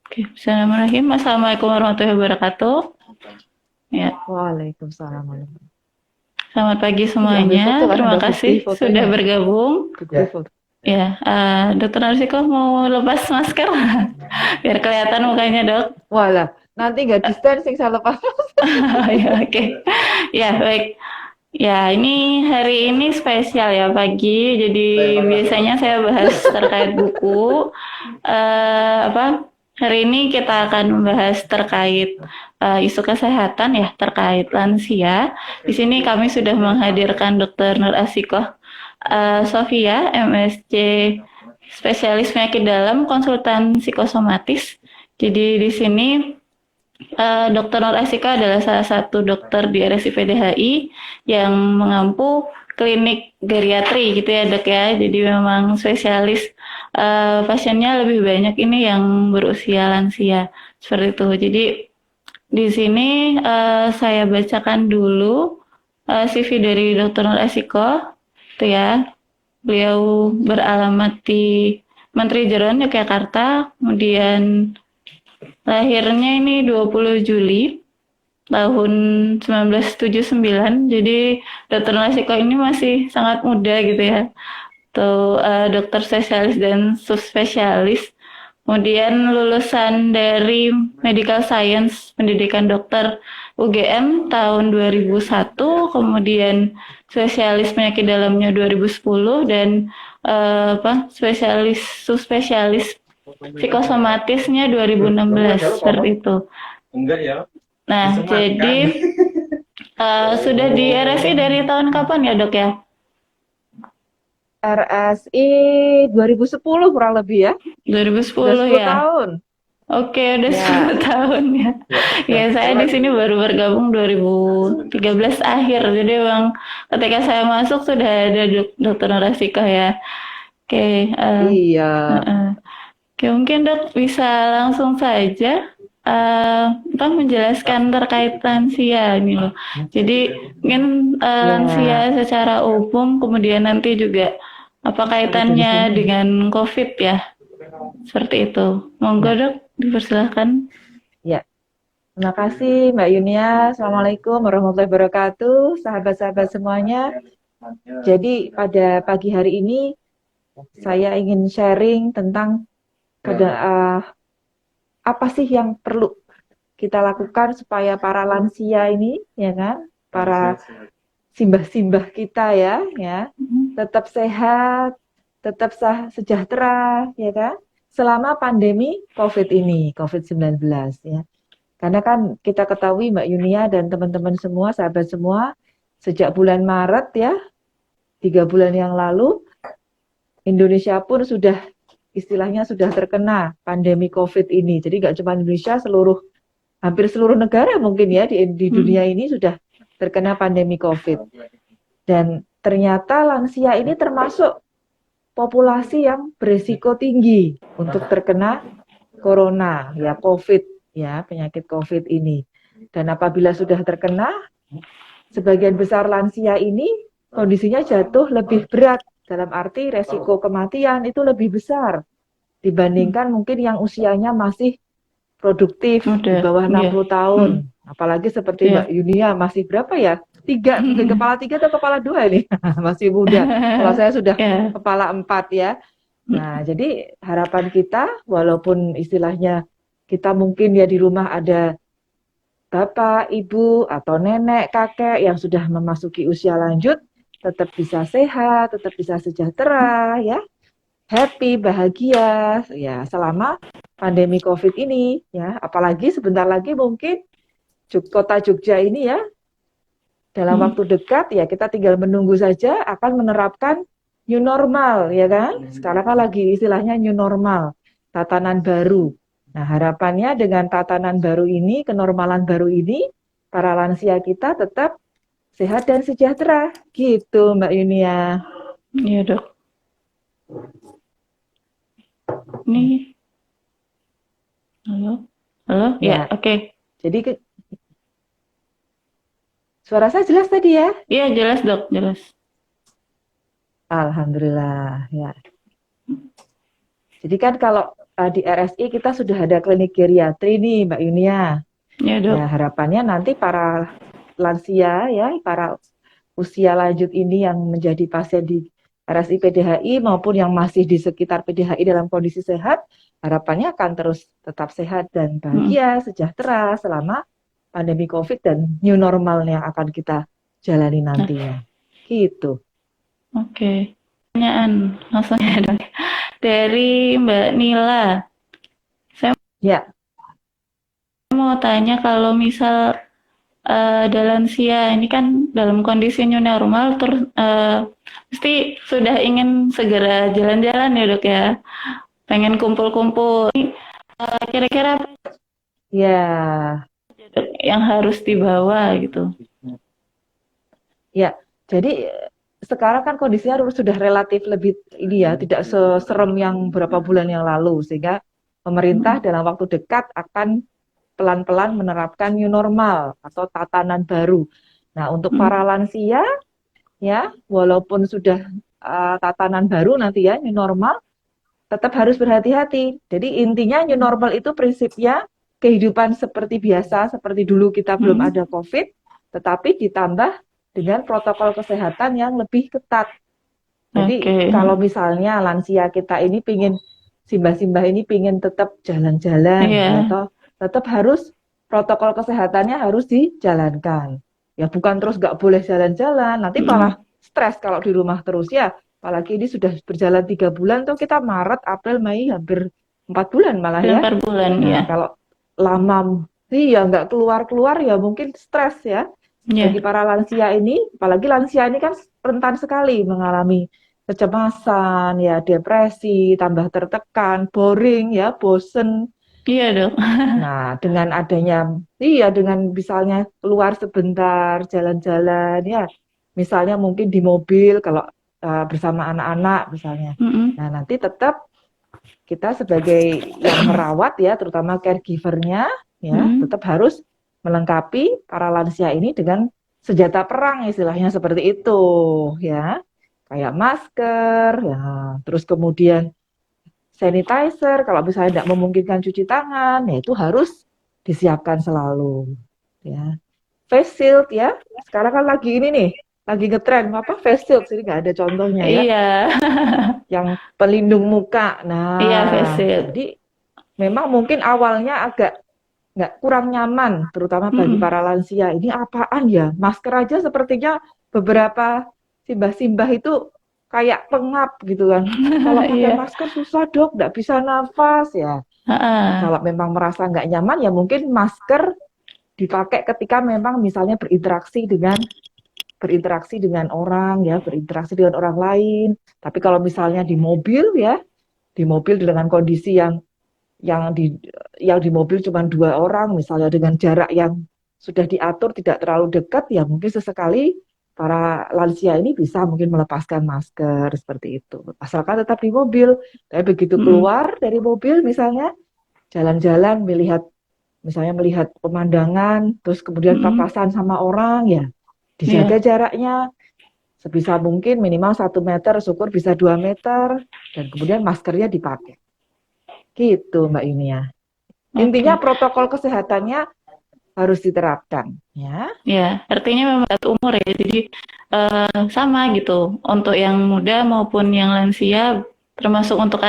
Oke, Bismillahirrahmanirrahim. Assalamualaikum warahmatullahi wabarakatuh. Ya, Waalaikumsalam warahmatullahi selamat pagi wabarakatuh. Ambil semuanya. foto kan Terima ada bukti kasih sudah fotonya. bergabung. Bukti foto. Ya, Dokter Narsiko mau lepas masker biar kelihatan mukanya, Dok. Walah, nanti nggak distancing saya lepas. Ya, oke. Ya, baik. Ya, ini hari ini spesial ya pagi. Jadi biasanya saya bahas terkait buku. Apa? Hari ini kita akan membahas terkait isu kesehatan ya, terkait lansia. Di sini kami sudah menghadirkan Dr. Nur Asikoh Sofia, MSc spesialis penyakit dalam, konsultan psikosomatis. Jadi di sini Dr. Nur Asika adalah salah satu dokter di RSUPD HI yang mengampu klinik geriatri gitu ya dok ya. Jadi memang spesialis pasiennya lebih banyak ini yang berusia lansia seperti itu. Jadi di sini saya bacakan dulu CV dari Dr. Nur Asiko itu ya. Beliau beralamat di Menteri Jeron Yogyakarta, kemudian lahirnya ini 20 Juli tahun 1979. Jadi Dr. Nasiko ini masih sangat muda gitu ya. Tuh dokter spesialis dan subspesialis. Kemudian lulusan dari Medical Science Pendidikan Dokter UGM tahun 2001, kemudian spesialis penyakit dalamnya 2010 dan spesialis subspesialis psikosomatisnya 2016 seperti itu. Enggak ya. Nah, jadi sudah di RSI dari tahun kapan ya dok ya? RSI 2010 kurang lebih ya. Sudah 2010 10 ya. tahun. Oke, udah Ya, 10 tahun ya. Ya, saya di sini baru bergabung 2013 akhir. Jadi memang ketika saya masuk sudah ada dokter Narasika ya. Oke, iya. Oke, mungkin dok bisa langsung saja menjelaskan terkait lansia ini loh. Jadi mungkin lansia Ya, secara umum, kemudian nanti juga apa kalau dari kaitannya sini. dengan COVID ya, seperti itu. Monggo Ya, dok, dipersilahkan. ya. Terima kasih Mbak Yunia. Assalamualaikum warahmatullahi wabarakatuh. Sahabat-sahabat semuanya. Jadi pada pagi hari ini saya ingin sharing tentang apa sih yang perlu kita lakukan supaya para lansia ini, ya kan, para simbah-simbah kita ya, tetap sehat, tetap sejahtera, ya kan, selama pandemi COVID ini, COVID-19 ya. Karena kan kita ketahui Mbak Yunia dan teman-teman semua, sahabat semua, sejak bulan Maret ya, 3 bulan yang lalu, Indonesia pun sudah istilahnya sudah terkena pandemi COVID ini. Jadi nggak cuma Indonesia, hampir seluruh negara mungkin ya di dunia ini sudah terkena pandemi COVID. Dan ternyata lansia ini termasuk populasi yang berisiko tinggi untuk terkena corona, ya COVID, ya penyakit COVID ini. Dan apabila sudah terkena, sebagian besar lansia ini kondisinya jatuh lebih berat, dalam arti resiko kematian itu lebih besar dibandingkan mungkin yang usianya masih produktif di Udah, bawah ya, 60 tahun. Apalagi seperti Mbak ya. Yunia masih berapa ya? Tiga, mungkin kepala tiga atau kepala dua ini. Masih muda. Kalau saya sudah Ya, kepala empat ya. Nah, jadi harapan kita, walaupun istilahnya kita mungkin ya di rumah ada bapak, ibu, atau nenek, kakek yang sudah memasuki usia lanjut, tetap bisa sehat, tetap bisa sejahtera, ya, happy, bahagia, ya, selama pandemi COVID ini, ya, apalagi sebentar lagi mungkin kota Jogja ini ya, dalam waktu dekat ya kita tinggal menunggu saja akan menerapkan new normal, ya kan? Sekarang kan lagi istilahnya new normal, tatanan baru. Nah, harapannya dengan tatanan baru ini, kenormalan baru ini, para lansia kita tetap sehat dan sejahtera. Gitu, Mbak Yunia. ya dok. Ini, halo, halo, ya, Ya, oke. jadi suara saya jelas tadi ya? Iya jelas dok, jelas. Alhamdulillah, ya. Jadi kan kalau di RSI kita sudah ada klinik geriatri nih Mbak Yunia. Ya, Dok. Ya, harapannya nanti para lansia ya, para usia lanjut ini yang menjadi pasien di RSI PDHI maupun yang masih di sekitar PDHI dalam kondisi sehat, harapannya akan terus tetap sehat dan bahagia, sejahtera selama pandemi COVID dan new normal yang akan kita jalani nantinya. Gitu. Oke. Pertanyaan langsung ya, Dok. Dari Mbak Nila. Saya Ya, mau tanya kalau misal ada lansia ini kan dalam kondisi new normal terus pasti sudah ingin segera jalan-jalan ya, Dok ya. Pengen kumpul-kumpul. Kira-kira apa ya, yang harus dibawa gitu? ya. Jadi sekarang kan kondisinya sudah relatif lebih ini ya, tidak seserem yang beberapa bulan yang lalu, sehingga pemerintah dalam waktu dekat akan pelan-pelan menerapkan new normal atau tatanan baru. Nah, untuk para lansia ya, walaupun sudah tatanan baru nanti ya new normal, tetap harus berhati-hati. Jadi intinya new normal itu prinsipnya kehidupan seperti biasa, seperti dulu kita belum ada COVID, tetapi ditambah dengan protokol kesehatan yang lebih ketat. Jadi Oke. kalau misalnya lansia kita ini pingin simbah-simbah ini pingin tetap jalan-jalan, ya Iya. toh tetap harus protokol kesehatannya harus dijalankan. Ya bukan terus nggak boleh jalan-jalan, nanti malah stres kalau di rumah terus ya. Apalagi ini sudah berjalan 3 bulan tuh kita Maret, April, Mei hampir 4 bulan malah ya. Per bulan Nah ya. kalau lama ya nggak keluar-keluar ya mungkin stres ya. Bagi Ya. para lansia ini, apalagi lansia ini kan rentan sekali mengalami kecemasan, ya depresi, tambah tertekan, boring, ya bosen. Iya, Dok. Nah, dengan adanya, dengan misalnya keluar sebentar, jalan-jalan, ya, misalnya mungkin di mobil kalau bersama anak-anak misalnya. Nah, nanti tetap kita sebagai yang merawat ya, terutama caregivernya, ya, tetap harus melengkapi para lansia ini dengan senjata perang istilahnya seperti itu, ya, kayak masker, ya, terus kemudian sanitizer, kalau misalnya tidak memungkinkan cuci tangan, ya itu harus disiapkan selalu, ya. Face shield ya, sekarang kan lagi ini nih, lagi ngetren apa face shield, jadi nggak ada contohnya ya, Iya. yang pelindung muka. Iya, Nah, face jadi memang mungkin awalnya agak nggak kurang nyaman, terutama bagi para lansia. Ini apaan ya? Masker aja sepertinya beberapa simbah-simbah itu kayak pengap gitu kan. Kalau pakai Iya. masker susah dok, nggak bisa nafas ya. Kalau memang merasa nggak nyaman ya mungkin masker dipakai ketika memang misalnya berinteraksi dengan orang ya, berinteraksi dengan orang lain. Tapi kalau misalnya di mobil ya, di mobil dengan kondisi yang di yang di mobil cuma 2 orang misalnya dengan jarak yang sudah diatur tidak terlalu dekat ya mungkin sesekali para lansia ini bisa mungkin melepaskan masker seperti itu asalkan tetap di mobil. Tapi begitu keluar dari mobil misalnya jalan-jalan melihat pemandangan terus kemudian papasan sama orang ya dijaga Iya. jaraknya sebisa mungkin minimal 1 meter, syukur bisa 2 meter dan kemudian maskernya dipakai. Gitu Mbak Yunia. Intinya Oke. protokol kesehatannya harus diterapkan, ya. Ya, artinya memang satu umur ya. Jadi sama gitu untuk yang muda maupun yang lansia, termasuk untuk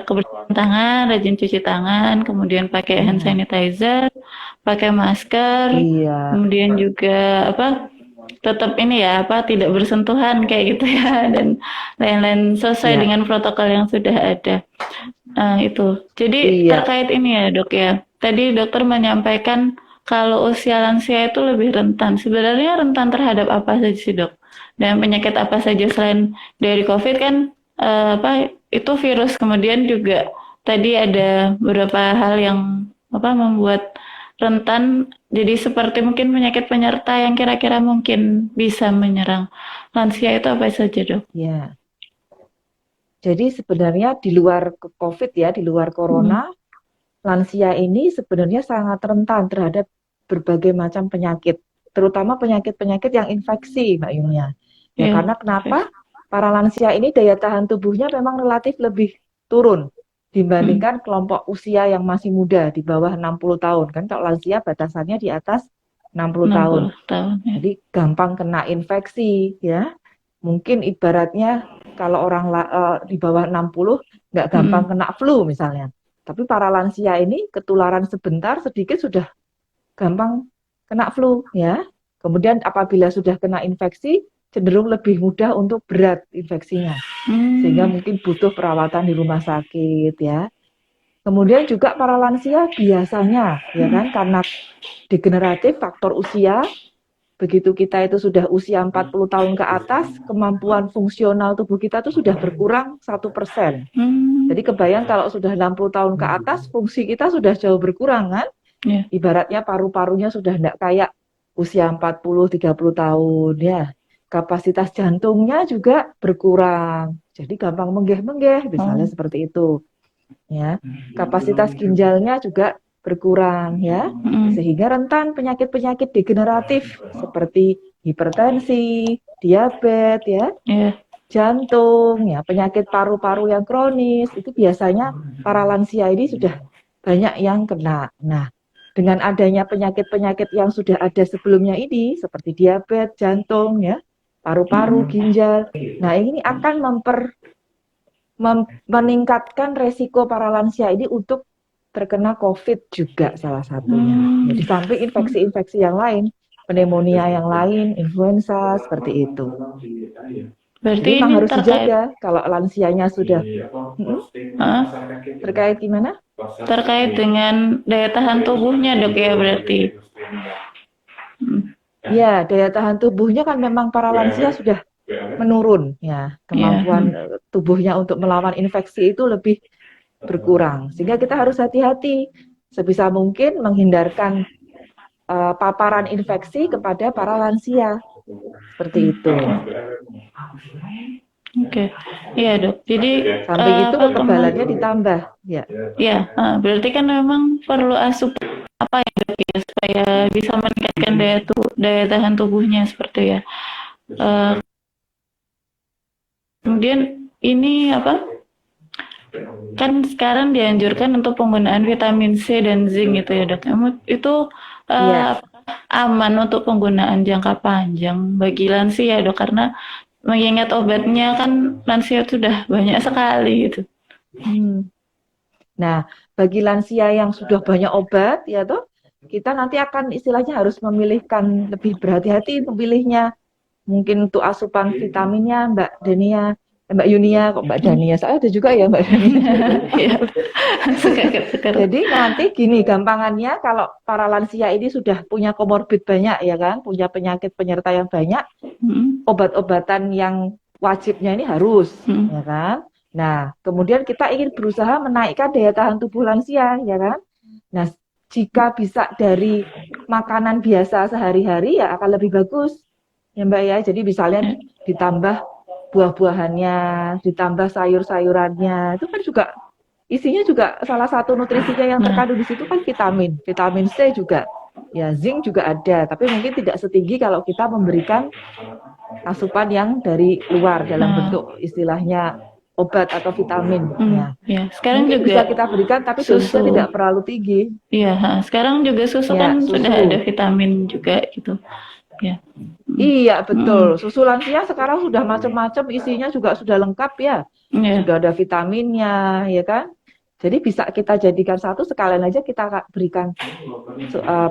kebersihan tangan, rajin cuci tangan, kemudian pakai hand sanitizer, pakai masker, Iya, kemudian juga apa tetap ini ya apa tidak bersentuhan kayak gitu ya dan lain-lain sesuai ya, dengan protokol yang sudah ada. Nah, itu. Jadi iya, terkait ini ya, Dok ya. Tadi dokter menyampaikan kalau usia lansia itu lebih rentan. Sebenarnya rentan terhadap apa saja sih, Dok? Dan penyakit apa saja selain dari COVID kan apa itu virus, kemudian juga tadi ada beberapa hal yang apa membuat rentan, jadi seperti mungkin penyakit penyerta yang kira-kira mungkin bisa menyerang lansia itu apa saja, Dok? ya. Jadi sebenarnya di luar COVID ya, di luar corona, lansia ini sebenarnya sangat rentan terhadap berbagai macam penyakit, terutama penyakit-penyakit yang infeksi, Mbak Yunia. Ya, Iya. karena kenapa? Para lansia ini daya tahan tubuhnya memang relatif lebih turun dibandingkan kelompok usia yang masih muda di bawah 60 tahun. Kan kalau lansia batasannya di atas 60 tahun. 60 tahun ya. Jadi gampang kena infeksi ya. Mungkin ibaratnya kalau orang di bawah 60 nggak gampang kena flu misalnya. Tapi para lansia ini ketularan sebentar sedikit sudah gampang kena flu ya. Kemudian apabila sudah kena infeksi cenderung lebih mudah untuk berat infeksinya. Sehingga mungkin butuh perawatan di rumah sakit ya. Kemudian juga para lansia biasanya ya kan karena degeneratif faktor usia, begitu kita itu sudah usia 40 tahun ke atas, kemampuan fungsional tubuh kita itu sudah berkurang 1%. Jadi kebayang kalau sudah 60 tahun ke atas, fungsi kita sudah jauh berkurang kan? Yeah. Ibaratnya paru-parunya sudah tidak kayak usia 40-30 tahun ya. Kapasitas jantungnya juga berkurang. Jadi gampang menggeh-menggeh, misalnya seperti itu. Ya. Kapasitas ginjalnya juga berkurang ya. Sehingga rentan penyakit-penyakit degeneratif seperti hipertensi, diabetes ya. Yeah. Jantung, ya penyakit paru-paru yang kronis, itu biasanya para lansia ini sudah banyak yang kena. Nah, dengan adanya penyakit-penyakit yang sudah ada sebelumnya ini, seperti diabetes, jantung, ya, paru-paru, ginjal, nah ini akan meningkatkan resiko para lansia ini untuk terkena COVID juga salah satunya. Jadi samping infeksi-infeksi yang lain, pneumonia yang lain, influenza, seperti itu. Berarti memang ini harus dijaga kalau lansianya sudah terkait gimana? Terkait dengan daya tahan tubuhnya dok ya berarti. Ya, daya tahan tubuhnya kan memang para lansia sudah menurun ya, kemampuan tubuhnya untuk melawan infeksi itu lebih berkurang. Sehingga kita harus hati-hati sebisa mungkin menghindarkan paparan infeksi kepada para lansia. Seperti itu. Oke, iya dok. Jadi samping itu kekebalannya ditambah, ya. Ya, berarti kan memang perlu asupan apa ya dok ya supaya bisa meningkatkan daya tahan tubuhnya seperti ya. Kemudian ini apa? Kan sekarang dianjurkan untuk penggunaan vitamin C dan zinc gitu ya dok. Itu aman untuk penggunaan jangka panjang bagi lansia dok karena mengingat obatnya kan lansia sudah banyak sekali gitu. Nah, bagi lansia yang sudah banyak obat ya toh, kita nanti akan istilahnya harus memilihkan lebih berhati-hati memilihnya. Mungkin untuk asupan vitaminnya Mbak Dania, Mbak Yunia, kok Mbak Dania, saya ada juga ya Mbak Dania. Jadi nanti gini gampangannya kalau para lansia ini sudah punya komorbid banyak ya kan, punya penyakit penyerta yang banyak, obat-obatan yang wajibnya ini harus ya kan. Nah, kemudian kita ingin berusaha menaikkan daya tahan tubuh lansia ya kan. Nah, jika bisa dari makanan biasa sehari-hari ya akan lebih bagus. Ya Mbak ya, jadi misalnya ditambah buah-buahannya, ditambah sayur-sayurannya, itu kan juga isinya juga salah satu nutrisinya yang terkandung di situ kan vitamin C juga, ya zinc juga ada, tapi mungkin tidak setinggi kalau kita memberikan asupan yang dari luar dalam bentuk istilahnya obat atau vitamin. Ya, sekarang mungkin juga bisa kita berikan, tapi dosisnya tidak terlalu tinggi. Iya, sekarang juga susu kan sudah ada vitamin juga gitu. Ya. Iya betul, susu lansia sekarang sudah macam-macam, isinya juga sudah lengkap ya, sudah ada vitaminnya ya kan. Jadi bisa kita jadikan satu, sekalian aja kita berikan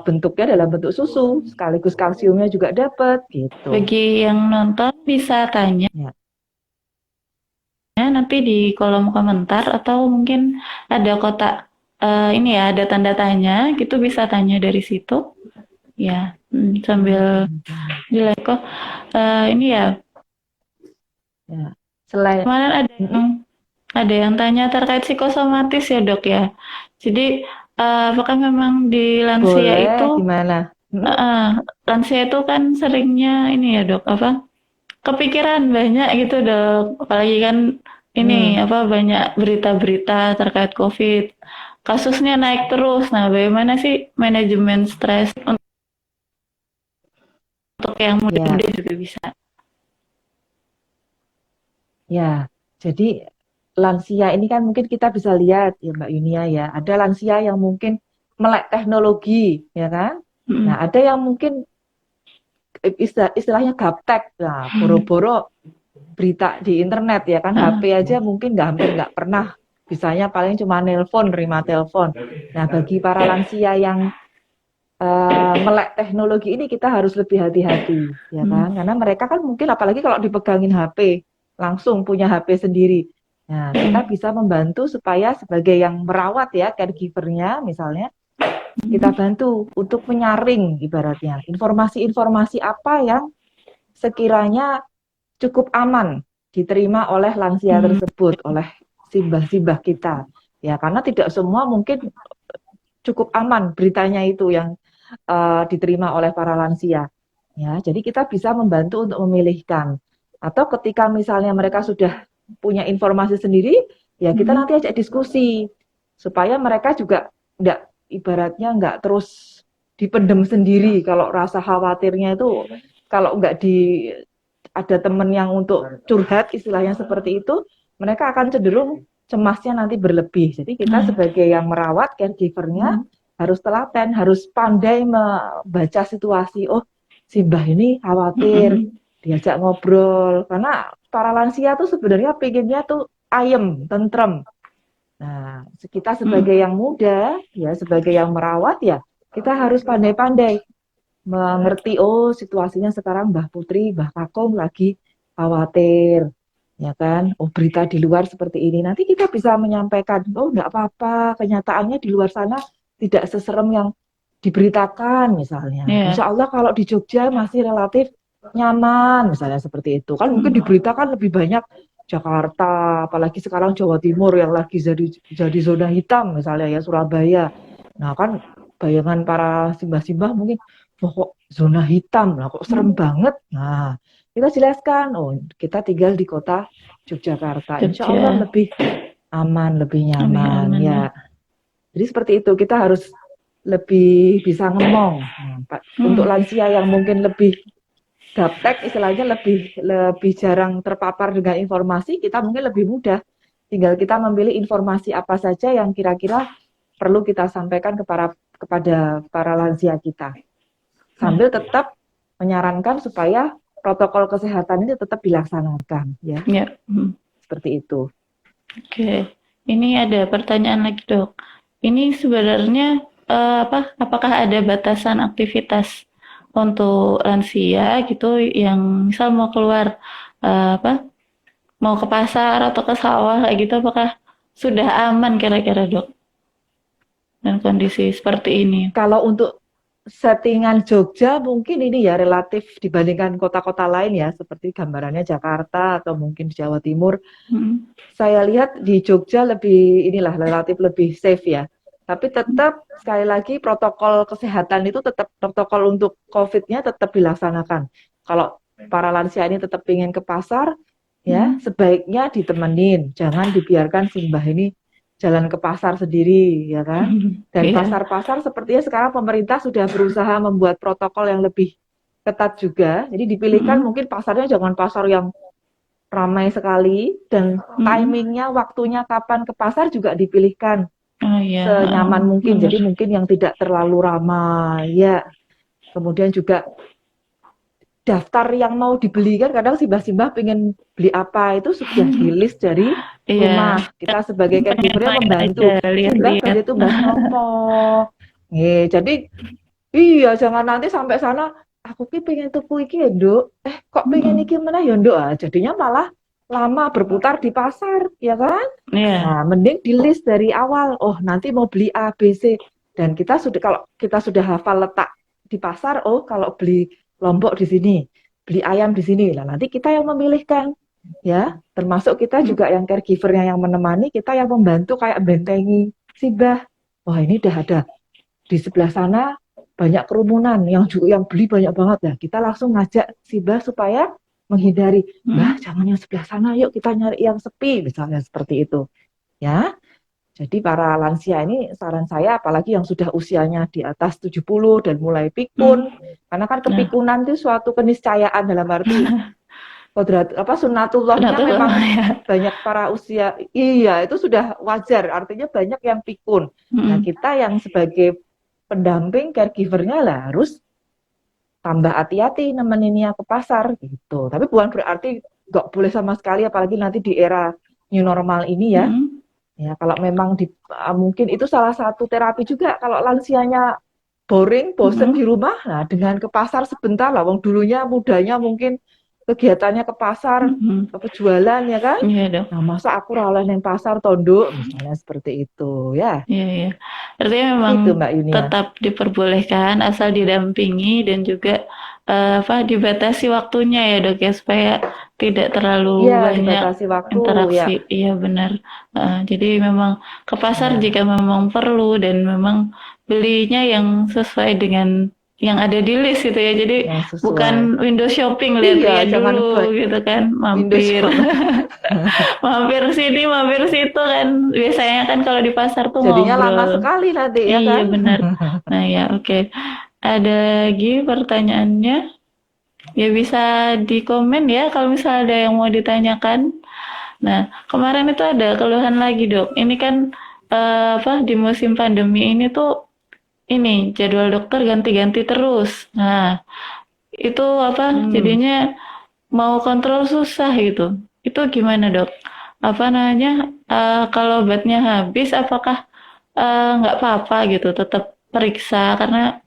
bentuknya dalam bentuk susu, sekaligus kalsiumnya juga dapat gitu. Bagi yang nonton bisa tanya nanti di kolom komentar atau mungkin ada kotak ini ya, ada tanda tanya gitu, bisa tanya dari situ. Ya, sambil dileko ini ya. Selain kemarin ada yang tanya terkait psikosomatis ya dok ya. Jadi apakah memang di lansia itu gimana? Lansia itu kan seringnya ini ya dok kepikiran banyak gitu dok, apalagi kan ini banyak berita-berita terkait COVID, kasusnya naik terus. Nah, bagaimana sih manajemen stres? untuk yang Ya, muda-muda juga bisa. ya. Jadi lansia ini kan mungkin kita bisa lihat ya Mbak Yunia ya, ada lansia yang mungkin melek teknologi, ya kan? Nah, Mm-mm. ada yang mungkin istilahnya gaptek, nah boro-boro berita di internet ya kan, Heeh. HP aja mungkin hampir nggak pernah, bisanya paling cuma nelpon, terima telepon. Nah, bagi para lansia yang melek teknologi ini kita harus lebih hati-hati, ya kan? Karena mereka kan mungkin apalagi kalau dipegangin HP, langsung punya HP sendiri. Nah, kita bisa membantu supaya sebagai yang merawat ya, caregivernya misalnya, kita bantu untuk menyaring ibaratnya informasi-informasi apa yang sekiranya cukup aman diterima oleh lansia Hmm. tersebut, oleh simbah-simbah kita. Ya, karena tidak semua mungkin cukup aman beritanya itu yang diterima oleh para lansia. Ya, jadi kita bisa membantu untuk memilihkan. Atau ketika misalnya mereka sudah punya informasi sendiri, ya kita Hmm. nanti ajak diskusi supaya mereka juga enggak, ibaratnya enggak terus dipendem sendiri. Kalau rasa khawatirnya itu kalau enggak ada teman yang untuk curhat istilahnya seperti itu, mereka akan cenderung cemasnya nanti berlebih. Jadi kita Nah, sebagai yang merawat caregivernya harus telaten, harus pandai membaca situasi. Oh, si Mbah ini khawatir, mm-mm. diajak ngobrol. Karena para lansia tuh sebenarnya pengennya tuh ayem, tentrem. Nah, kita sebagai Mm. yang muda, ya sebagai yang merawat ya, kita harus pandai-pandai mengerti, oh situasinya sekarang Mbah Putri, Mbah Kakung lagi khawatir, ya kan? Oh berita di luar seperti ini. Nanti kita bisa menyampaikan, oh enggak apa-apa, kenyataannya di luar sana tidak seserem yang diberitakan misalnya. Ya. Insya Allah kalau di Jogja masih relatif nyaman, misalnya seperti itu. Kan mungkin Mm. diberitakan lebih banyak Jakarta, apalagi sekarang Jawa Timur yang lagi jadi zona hitam, misalnya ya Surabaya. Nah kan bayangan para simbah-simbah mungkin, oh kok zona hitam lah, kok serem banget. Nah, kita jelaskan, oh kita tinggal di kota Yogyakarta. Insya Allah Jogja. lebih aman, lebih Lebih nyaman aman ya. ya. Jadi seperti itu, kita harus lebih bisa ngomong. Nah, untuk Mm. lansia yang mungkin lebih gaptek, istilahnya lebih lebih jarang terpapar dengan informasi, kita mungkin lebih mudah. Tinggal kita memilih informasi apa saja yang kira-kira perlu kita sampaikan kepada para lansia kita. Ya. Sambil tetap menyarankan supaya protokol kesehatan ini tetap dilaksanakan, ya. Ya. Mm. Seperti itu. Oke. Ini ada pertanyaan lagi, Dok. Ini sebenarnya apakah ada batasan aktivitas untuk lansia gitu yang misal mau keluar mau ke pasar atau ke sawah kayak gitu apakah sudah aman kira-kira, Dok, dan kondisi seperti ini? Kalau untuk settingan Jogja mungkin ini ya relatif dibandingkan kota-kota lain ya, seperti gambarannya Jakarta atau mungkin di Jawa Timur. Mm. Saya lihat di Jogja lebih inilah relatif lebih safe ya. Tapi tetap sekali lagi protokol kesehatan itu tetap, protokol untuk COVID-nya tetap dilaksanakan. Kalau para lansia ini tetap ingin ke pasar, ya Mm. sebaiknya ditemenin, jangan dibiarkan simbah ini jalan ke pasar sendiri, ya kan? Dan Iya. pasar-pasar sepertinya sekarang pemerintah sudah berusaha membuat protokol yang lebih ketat juga. Jadi dipilihkan Mm. mungkin pasarnya jangan pasar yang ramai sekali, dan Mm. timingnya, waktunya kapan ke pasar juga dipilihkan Oh iya, senyaman mungkin. bener. Jadi mungkin yang tidak terlalu ramai, ya. Kemudian juga daftar yang mau dibeli, kan kadang simbah-simbah pengen beli apa itu sudah di list dari Iya, rumah. Kita sebagai pengen caregiver main aja, membantu. Simbah lihat-lihat. badhe tumbas nopo. Jadi iya jangan nanti sampai sana aku ki pengen tuku iki ya, Nduk. Kok pengen Mm. iki meneh ya, Nduk. Jadinya malah lama berputar di pasar, ya kan? Iya. Nah, mending di list dari awal. Oh, nanti mau beli A, B, C. Dan kita sudah, kalau kita sudah hafal letak di pasar, oh kalau beli lombok di sini, beli ayam di sini. Nah, nanti kita yang memilihkan, ya. Termasuk kita Mm. juga yang caregivernya yang menemani, kita yang membantu kayak bentengi Simbah. Wah, ini udah ada di sebelah sana banyak kerumunan, yang beli banyak banget ya. Kita langsung ngajak Simbah supaya menghindari, Mbah Mm. jangan yang sebelah sana, yuk kita nyari yang sepi, misalnya seperti itu. Ya, Jadi para lansia ini saran saya apalagi yang sudah usianya di atas 70 dan mulai pikun, karena kan Nah, kepikunan itu suatu keniscayaan dalam arti kodrat apa sunnatullahnya sunatullah memang ya. banyak para usia iya itu sudah wajar artinya banyak yang pikun. Nah, Mm-mm. kita yang sebagai pendamping caregivernya lah harus tambah hati-hati nemeninnya ke pasar gitu. Tapi bukan berarti nggak boleh sama sekali apalagi nanti di era new normal ini ya. Mm-mm. Ya, kalau memang mungkin itu salah satu terapi juga kalau lansianya boring, bosen di Mm-mm. rumah, nah dengan ke pasar sebentar lah, wong dulunya mudanya mungkin kegiatannya ke pasar, Mm-mm. apa jualan ya kan? Iya dong. Nah, masa aku rawat yang pasar tonduk, misalnya seperti itu, ya. Iya, iya. Artinya memang Itu Mbak Yunia. tetap diperbolehkan asal didampingi dan juga apa dibatasi waktunya ya dok ya supaya tidak terlalu Iya, banyak dibatasi waktu, ya. interaksi. Iya benar. Jadi memang ke pasar Ya, jika memang perlu dan memang belinya yang sesuai dengan yang ada di list gitu ya. Jadi yang sesuai. bukan window shopping Iya, lihat-lihat jangan dulu gitu kan, Windows mampir. Phone. Mampir sini, mampir situ kan. Biasanya kan kalau di pasar tuh Jadinya lama ngobrol. sekali nanti ya Iya kan? benar. Nah ya oke. Ada lagi pertanyaannya? Ya bisa di komen ya kalau misalnya ada yang mau ditanyakan. Nah kemarin itu ada keluhan lagi dok. Ini kan apa di musim pandemi ini tuh ini jadwal dokter ganti-ganti terus. Nah itu apa Hmm. jadinya mau kontrol susah gitu. Itu gimana dok? Apa namanya? Kalau obatnya habis, apakah nggak apa-apa gitu? Tetap periksa karena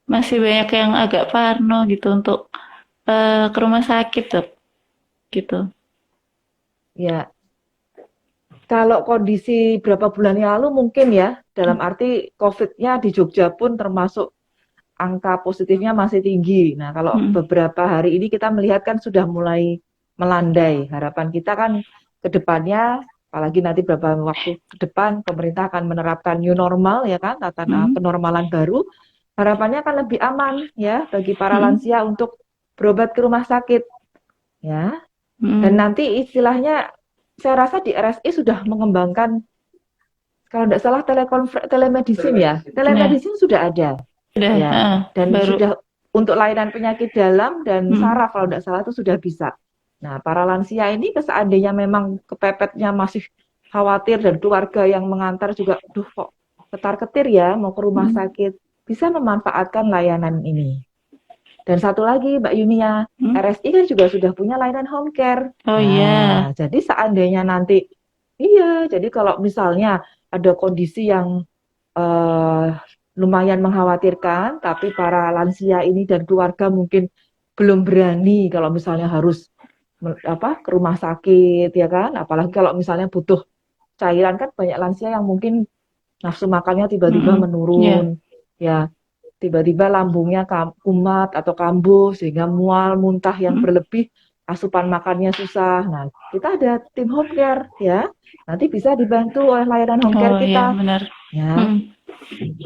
masih banyak yang agak parno gitu untuk ke rumah sakit dok, gitu. Ya, kalau kondisi berapa bulan yang lalu mungkin ya, dalam arti COVID-nya di Jogja pun termasuk angka positifnya masih tinggi. Nah, kalau Mm-mm. beberapa hari ini kita melihat kan sudah mulai melandai. Harapan kita kan ke depannya, apalagi nanti beberapa waktu ke depan pemerintah akan menerapkan new normal ya kan, tatanan Mm-mm. kenormalan baru. Harapannya akan lebih aman ya bagi para Mm-mm. lansia untuk berobat ke rumah sakit ya. Dan Mm-mm. nanti istilahnya saya rasa di RSI sudah mengembangkan kalau tidak salah telemedicine ya. Ya, Telemedicine sudah ada. udah Ya, dan baru. sudah untuk layanan penyakit dalam dan Mm-mm. saraf kalau tidak salah itu sudah bisa. Nah, para lansia ini seandainya memang kepepetnya masih khawatir dan keluarga yang mengantar juga, duh kok ketar-ketir ya mau ke rumah Mm-mm. sakit, bisa memanfaatkan layanan ini. Dan satu lagi Mbak Yunia, Mm. RSI kan juga sudah punya layanan home care. Oh iya. Nah, jadi seandainya nanti, iya, jadi kalau misalnya ada kondisi yang eh, lumayan mengkhawatirkan, tapi para lansia ini dan keluarga mungkin belum berani kalau misalnya harus ke rumah sakit ya kan, apalagi kalau misalnya butuh cairan kan banyak lansia yang mungkin nafsu makannya tiba-tiba Mm-mm. Ya. menurun, ya tiba-tiba lambungnya kumat atau kambuh sehingga mual, muntah yang Mm-mm. berlebih, asupan makannya susah. Nah, kita ada tim home care ya, nanti bisa dibantu oleh layanan home care Oh iya kita benar. ya. Mm.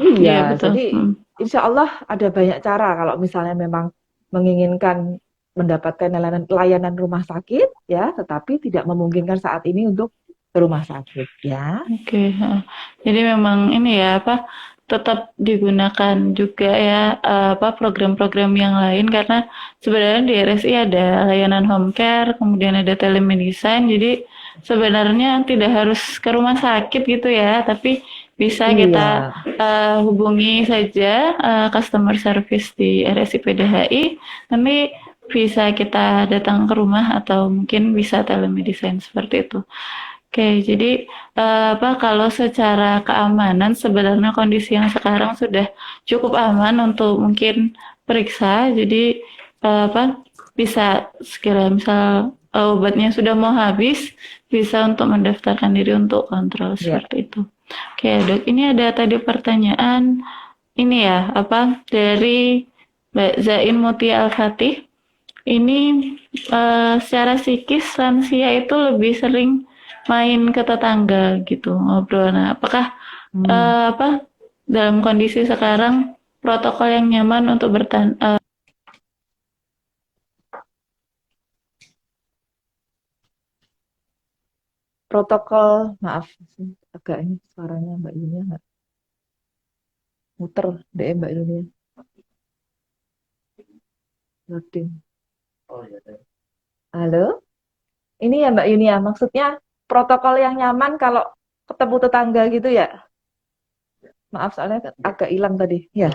Iya, Iya betul. jadi Mm. insya Allah ada banyak cara kalau misalnya memang menginginkan mendapatkan layanan rumah sakit ya, tetapi tidak memungkinkan saat ini untuk ke rumah sakit ya. Oke, heeh. Jadi memang ini ya apa tetap digunakan juga ya apa program-program yang lain karena sebenarnya di RSI ada layanan home care, kemudian ada telemedicine. Jadi sebenarnya tidak harus ke rumah sakit gitu ya, tapi bisa Iya, kita hubungi saja customer service di RSI PDHI, nanti bisa kita datang ke rumah atau mungkin bisa telemedicine seperti itu. Oke, jadi apa kalau secara keamanan sebenarnya kondisi yang sekarang sudah cukup aman untuk mungkin periksa. Jadi apa bisa sekira misal obatnya sudah mau habis, bisa untuk mendaftarkan diri untuk kontrol ya. seperti itu. Oke, dok, ini ada tadi pertanyaan ini ya apa dari Mbak Zain Mutia Al-Fatih. Ini secara psikis lansia itu lebih sering main ke tetangga gitu, ngobrol. Nah, apakah Hmm. apa dalam kondisi sekarang protokol yang nyaman untuk protokol, maaf, agak ini suaranya Mbak Yunia nggak muter deh Mbak Yunia, loading. Halo, ini ya Mbak Yunia, maksudnya protokol yang nyaman kalau ketemu tetangga gitu ya? Maaf soalnya agak hilang tadi. Ya,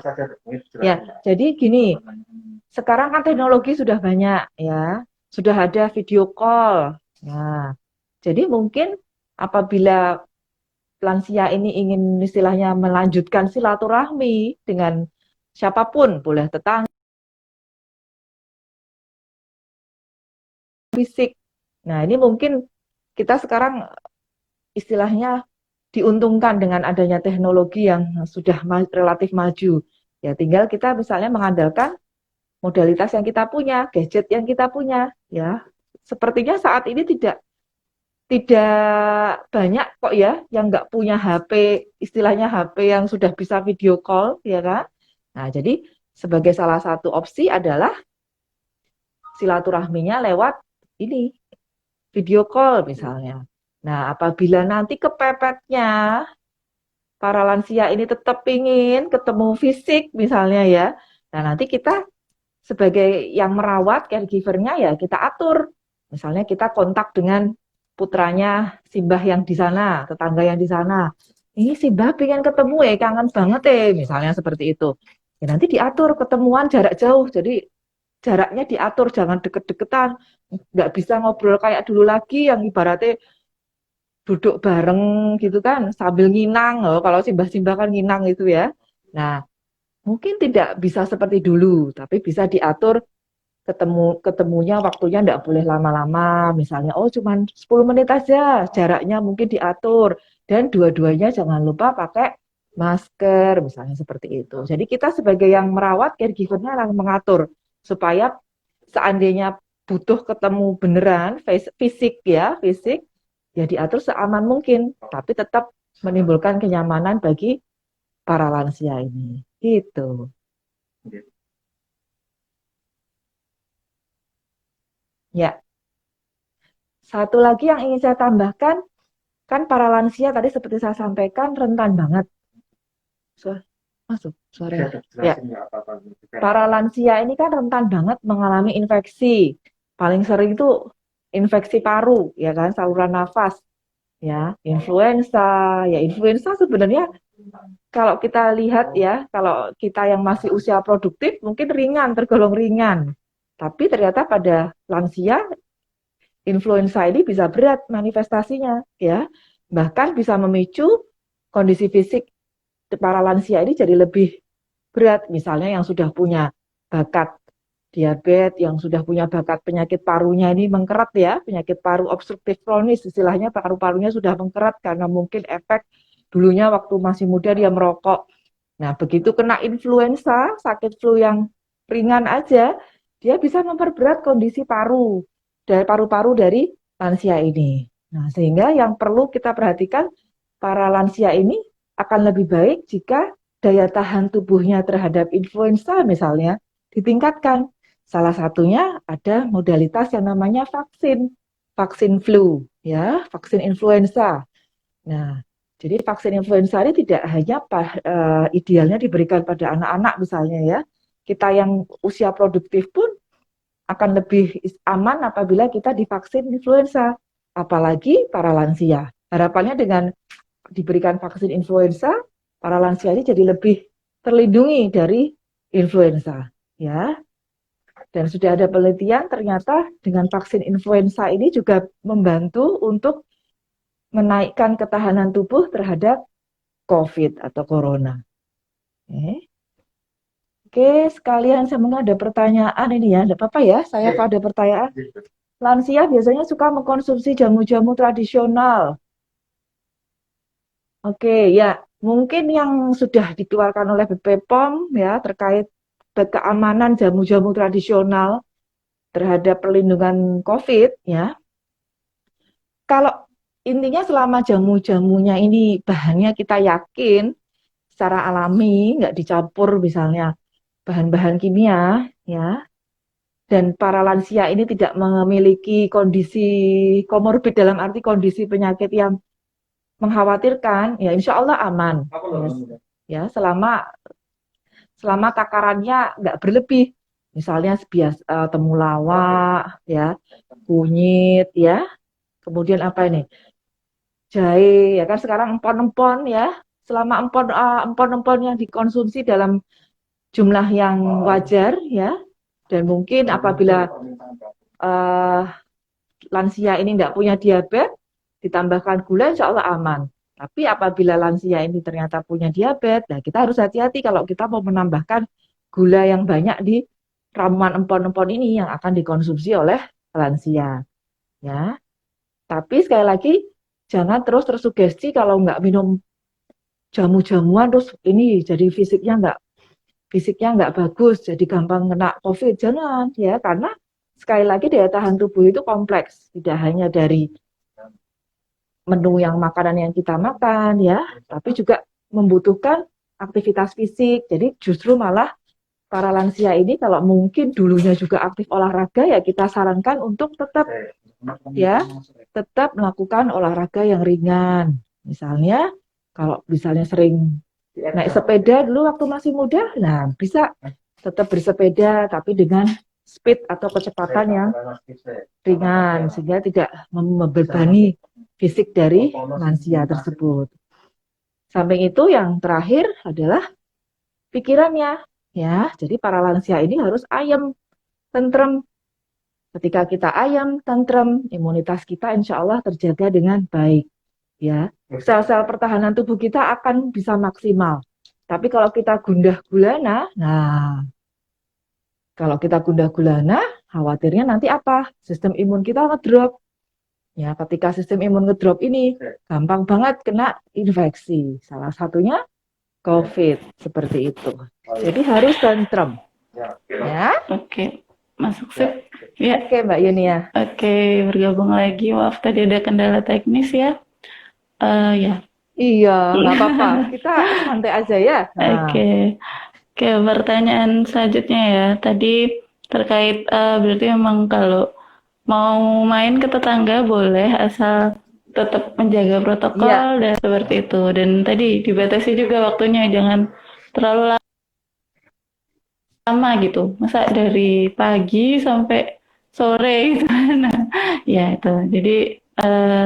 ya. Jadi gini, sekarang kan teknologi sudah banyak ya, sudah ada video call. Nah, jadi mungkin apabila lansia ini ingin istilahnya melanjutkan silaturahmi dengan siapapun, boleh tetangga, fisik. Nah, ini mungkin kita sekarang istilahnya diuntungkan dengan adanya teknologi yang sudah relatif maju. Ya, tinggal kita misalnya mengandalkan modalitas yang kita punya, gadget yang kita punya, ya. Sepertinya saat ini tidak banyak kok ya yang nggak punya HP, istilahnya HP yang sudah bisa video call, ya kan? Nah, jadi sebagai salah satu opsi adalah silaturahminya lewat ini, video call misalnya. Nah, apabila nanti kepepetnya para lansia ini tetap ingin ketemu fisik misalnya ya, nah nanti kita sebagai yang merawat caregiver-nya ya kita atur. Misalnya kita kontak dengan putranya Simbah yang di sana, tetangga yang di sana. Ini Simbah pengen ketemu ya, kangen banget misalnya seperti itu. Ya nanti diatur ketemuan jarak jauh, jadi jaraknya diatur, jangan deket-deketan. Nggak bisa ngobrol kayak dulu lagi yang ibaratnya duduk bareng gitu kan, sambil nginang. Oh, kalau Simbah-Simbah kan nginang itu ya. Nah, mungkin tidak bisa seperti dulu, tapi bisa diatur ketemunya waktunya enggak boleh lama-lama, misalnya oh cuman 10 menit aja, jaraknya mungkin diatur dan dua-duanya jangan lupa pakai masker, misalnya seperti itu. Jadi kita sebagai yang merawat caregiver-nya akan mengatur supaya seandainya butuh ketemu beneran fisik ya, fisik ya diatur seaman mungkin, tapi tetap menimbulkan kenyamanan bagi para lansia ini. Gitu. Ya, satu lagi yang ingin saya tambahkan, kan para lansia tadi seperti saya sampaikan rentan banget. Masuk suaranya. Ya, para lansia ini kan rentan banget mengalami infeksi. Paling sering itu infeksi paru, ya kan, saluran nafas, ya, influenza. Ya, influenza sebenarnya kalau kita lihat ya, kalau kita yang masih usia produktif mungkin ringan, tergolong ringan. Tapi ternyata pada lansia influenza ini bisa berat manifestasinya, ya. Bahkan bisa memicu kondisi fisik para lansia ini jadi lebih berat. Misalnya yang sudah punya bakat diabetes, yang sudah punya bakat penyakit parunya ini mengkerat ya, penyakit paru obstruktif kronis, istilahnya paru-parunya sudah mengkerat karena mungkin efek dulunya waktu masih muda dia merokok. Nah, begitu kena influenza, sakit flu yang ringan aja, dia bisa memperberat kondisi paru-paru dari lansia ini. Nah, sehingga yang perlu kita perhatikan, para lansia ini akan lebih baik jika daya tahan tubuhnya terhadap influenza misalnya ditingkatkan. Salah satunya ada modalitas yang namanya vaksin flu, ya, vaksin influenza. Nah, jadi vaksin influenza ini tidak hanya idealnya diberikan pada anak-anak misalnya ya. Kita yang usia produktif pun akan lebih aman apabila kita divaksin influenza. Apalagi para lansia. Harapannya dengan diberikan vaksin influenza, para lansia ini jadi lebih terlindungi dari influenza. Ya. Dan sudah ada penelitian ternyata dengan vaksin influenza ini juga membantu untuk menaikkan ketahanan tubuh terhadap COVID atau corona. Oke, sekalian semoga ada pertanyaan ini ya. Tidak apa-apa ya, saya kalau ada pertanyaan. Lansia biasanya suka mengkonsumsi jamu-jamu tradisional. Oke, ya mungkin yang sudah dikeluarkan oleh BPOM ya terkait keamanan jamu-jamu tradisional terhadap perlindungan COVID ya. Kalau intinya selama jamu-jamunya ini bahannya kita yakin secara alami, nggak dicampur misalnya bahan-bahan kimia, ya. dan para lansia ini tidak memiliki kondisi komorbid dalam arti kondisi penyakit yang mengkhawatirkan, ya insya Allah aman. Ya, selama takarannya nggak berlebih. Misalnya temulawak, ya, kunyit, ya, kemudian apa ini? Jahe, ya kan sekarang empon-empon ya. Selama empon-empon yang dikonsumsi dalam jumlah yang wajar ya, dan mungkin apabila uh, lansia ini nggak punya diabetes, ditambahkan gula insya Allah aman. Tapi apabila lansia ini ternyata punya diabetes, nah kita harus hati-hati kalau kita mau menambahkan gula yang banyak di ramuan empon-empon ini yang akan dikonsumsi oleh lansia. Ya, tapi sekali lagi jangan terus tersugesti kalau nggak minum jamu-jamuan terus ini jadi fisiknya nggak bagus, jadi gampang kena COVID. Jangan ya, karena sekali lagi daya tahan tubuh itu kompleks, tidak hanya dari menu makanan yang kita makan ya, tapi juga membutuhkan aktivitas fisik. Jadi justru malah para lansia ini kalau mungkin dulunya juga aktif olahraga ya kita sarankan untuk tetap melakukan olahraga yang ringan. Misalnya kalau sering naik sepeda dulu waktu masih muda, nah bisa tetap bersepeda tapi dengan speed atau kecepatan yang ringan sehingga tidak membebani fisik dari lansia tersebut. Samping itu yang terakhir adalah pikirannya ya. Jadi para lansia ini harus ayem, tentrem. Ketika kita ayem, tentrem, imunitas kita insya Allah terjaga dengan baik ya. Sel-sel pertahanan tubuh kita akan bisa maksimal. Tapi kalau kita gundah gulana, khawatirnya nanti apa? Sistem imun kita ngedrop. Ya, ketika sistem imun ngedrop ini gampang banget kena infeksi. Salah satunya COVID seperti itu. Jadi harus tentrem. Ya. Oke, masuk sip. Ya. Oke, Mbak Yunia. Oke, bergabung lagi. Maaf tadi ada kendala teknis ya. Ya. Iya, nggak apa-apa. Kita santai aja ya. Oke. Oke, pertanyaan selanjutnya ya. Tadi terkait berarti memang kalau mau main ke tetangga boleh asal tetap menjaga protokol dan seperti itu. Dan tadi dibatasi juga waktunya, jangan terlalu lama gitu. Masa dari pagi sampai sore gitu. Nah, ya itu. Jadi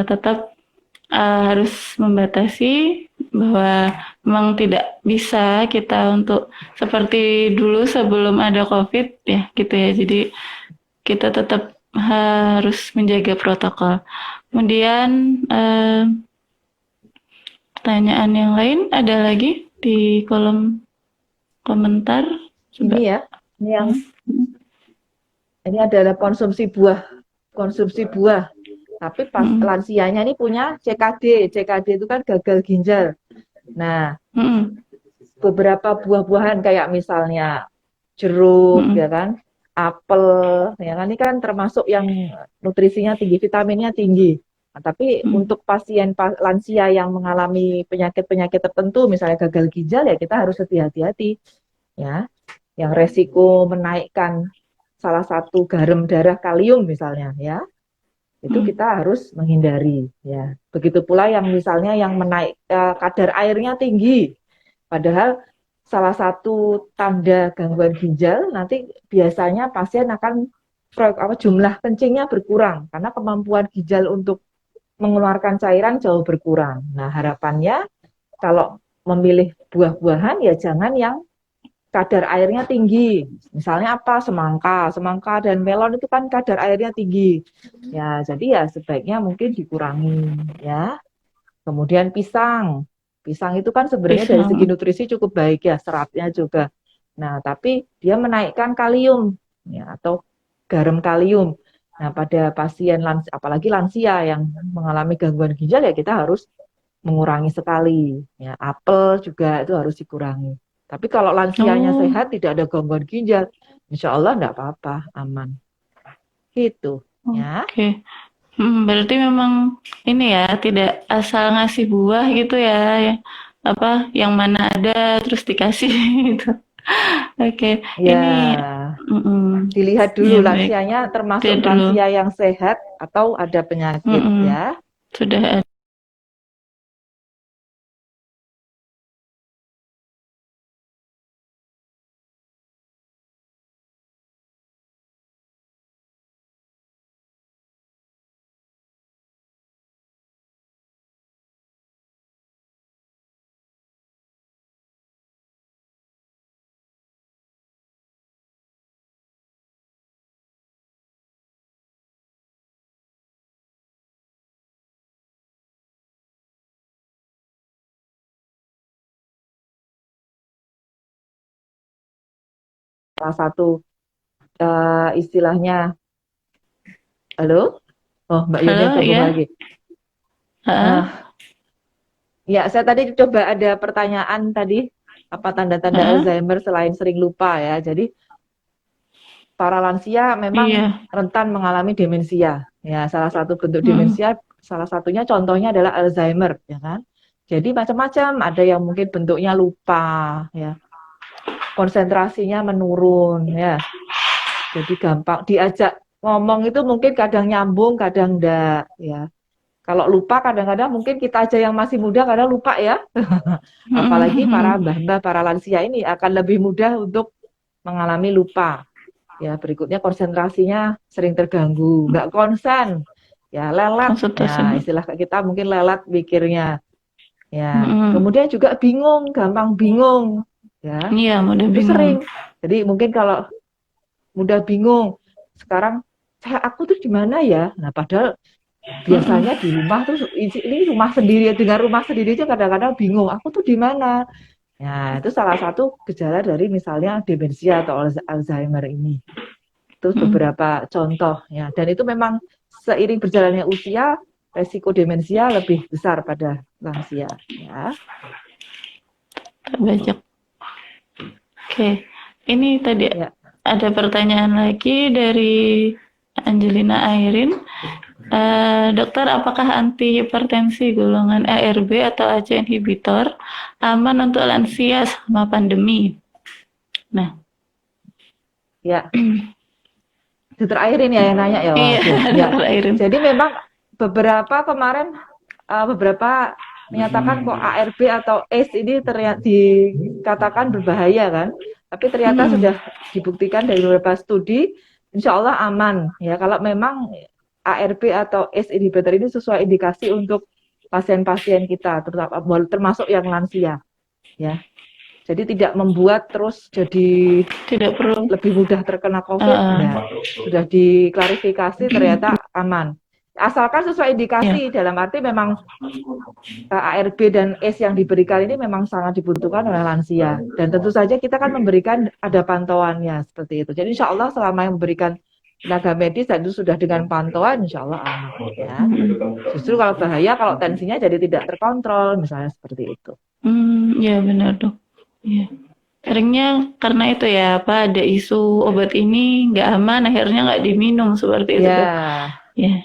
tetap harus membatasi bahwa memang tidak bisa kita untuk seperti dulu sebelum ada COVID ya gitu ya. Jadi kita tetap harus menjaga protokol. Kemudian pertanyaan yang lain ada lagi di kolom komentar. Coba. Ini adalah konsumsi buah. Tapi pas lansianya ini punya CKD. CKD itu kan gagal ginjal. Nah, beberapa buah-buahan kayak misalnya jeruk, ya kan, apel, ya kan, ini kan termasuk yang nutrisinya tinggi, vitaminnya tinggi. Nah, tapi untuk pasien lansia yang mengalami penyakit-penyakit tertentu, misalnya gagal ginjal, ya kita harus hati-hati, ya. Yang resiko menaikkan salah satu garam darah kalium misalnya, ya. Itu kita harus menghindari ya. Begitu pula yang misalnya yang kadar airnya tinggi, padahal salah satu tanda gangguan ginjal nanti biasanya pasien akan jumlah kencingnya berkurang karena kemampuan ginjal untuk mengeluarkan cairan jauh berkurang. Nah, harapannya kalau memilih buah-buahan ya jangan yang kadar airnya tinggi. Misalnya apa? Semangka dan melon itu kan kadar airnya tinggi. Ya, jadi ya sebaiknya mungkin dikurangi ya. Kemudian pisang. Pisang itu kan sebenarnya dari segi nutrisi cukup baik ya, seratnya juga. Nah, tapi dia menaikkan kalium ya atau garam kalium. Nah, pada pasien apalagi lansia yang mengalami gangguan ginjal ya kita harus mengurangi sekali. Ya, apel juga itu harus dikurangi. Tapi kalau lansianya sehat, tidak ada gangguan ginjal, insya Allah enggak apa-apa, aman. Gitu, ya. Oke. Berarti memang ini ya, tidak asal ngasih buah gitu ya, apa yang mana ada terus dikasih gitu. Oke. Ya. Ini Dilihat Ya, dulu baik. lansianya termasuk Lihat dulu. lansia yang sehat atau ada penyakit ya. Sudah ada. Salah satu istilahnya, halo? Oh, Mbak Yuni Halo, gabung ya. lagi. Heeh. Ya, saya tadi coba ada pertanyaan tadi, apa tanda-tanda Heeh. Alzheimer selain sering lupa ya. Jadi para lansia memang Iya. rentan mengalami demensia. Ya, salah satu bentuk Mm-mm. demensia, salah satunya contohnya adalah Alzheimer, ya kan? Jadi macam-macam, ada yang mungkin bentuknya lupa, ya, konsentrasinya menurun, ya. Jadi gampang diajak ngomong itu mungkin kadang nyambung, kadang enggak, ya. Kalau lupa kadang-kadang mungkin kita aja yang masih muda kadang lupa ya. Apalagi para Mm-mm. mbah-mbah, para lansia ini akan lebih mudah untuk mengalami lupa. Ya, berikutnya konsentrasinya sering terganggu, nggak konsen, ya lelet. Konsultasi. Ya, istilah kita mungkin lelet pikirnya. Ya, Mm-mm. kemudian juga bingung, gampang bingung. Ya, Iya, mudah itu bingung. sering. Jadi mungkin kalau mudah bingung, sekarang aku tuh di mana ya? Nah, padahal Mm-mm. biasanya di rumah tuh ini rumah sendiri, dengan rumah sendiri aja kadang-kadang bingung. Aku tuh di mana? Ya, itu salah satu gejala dari misalnya demensia atau Alzheimer ini. Itu Mm-mm. beberapa contoh ya. Dan itu memang seiring berjalannya usia, resiko demensia lebih besar pada lansia ya. Tak banyak. Oke. Ini tadi Ya, ada pertanyaan lagi dari Angelina Airin. Dokter, apakah antihipertensi golongan ARB atau ACE inhibitor aman untuk lansia selama pandemi? Nah, ya. Dokter Airin ya yang nanya ya. iya, Waduh, ya. Dokter Airin. Jadi memang beberapa kemarin beberapa menyatakan kok ARB atau ACE ini ternyata dikatakan berbahaya kan. Tapi ternyata Mm-mm. sudah dibuktikan dari beberapa studi, insya Allah aman ya. Kalau memang ARB atau ACE inhibitor ini sesuai indikasi untuk pasien-pasien kita, termasuk yang lansia ya. Jadi tidak membuat terus jadi Tidak perlu. lebih mudah terkena COVID, Uh, enggak. Sudah diklarifikasi ternyata aman. Asalkan sesuai ya. indikasi, dalam arti memang ARB dan ACE yang diberikan ini memang sangat dibutuhkan oleh lansia. Dan tentu saja kita kan memberikan ada pantauannya seperti itu. Jadi insya Allah selama yang memberikan tenaga medis dan itu sudah dengan pantauan, insya Allah aman. Ya. Justru kalau bahaya, kalau tensinya jadi tidak terkontrol, misalnya seperti itu. Ya benar dok. Ya. Seringnya karena itu ya, apa ada isu obat ini nggak aman, akhirnya nggak diminum seperti itu dok. Ya, Ya.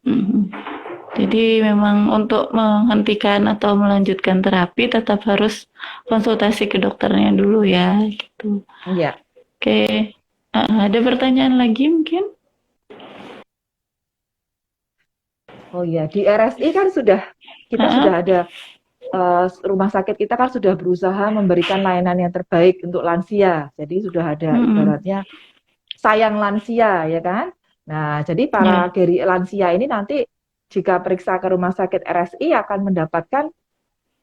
Mhm. Jadi memang untuk menghentikan atau melanjutkan terapi tetap harus konsultasi ke dokternya dulu ya, gitu. ya. Oke, ada pertanyaan lagi mungkin? Oh iya, di RSI kan kita Uh, sudah ada rumah sakit kita kan sudah berusaha memberikan layanan yang terbaik untuk lansia. Jadi sudah ada mm-mm. ibaratnya sayang lansia ya kan. Nah, jadi para Ya. lansia ini nanti jika periksa ke rumah sakit RSI akan mendapatkan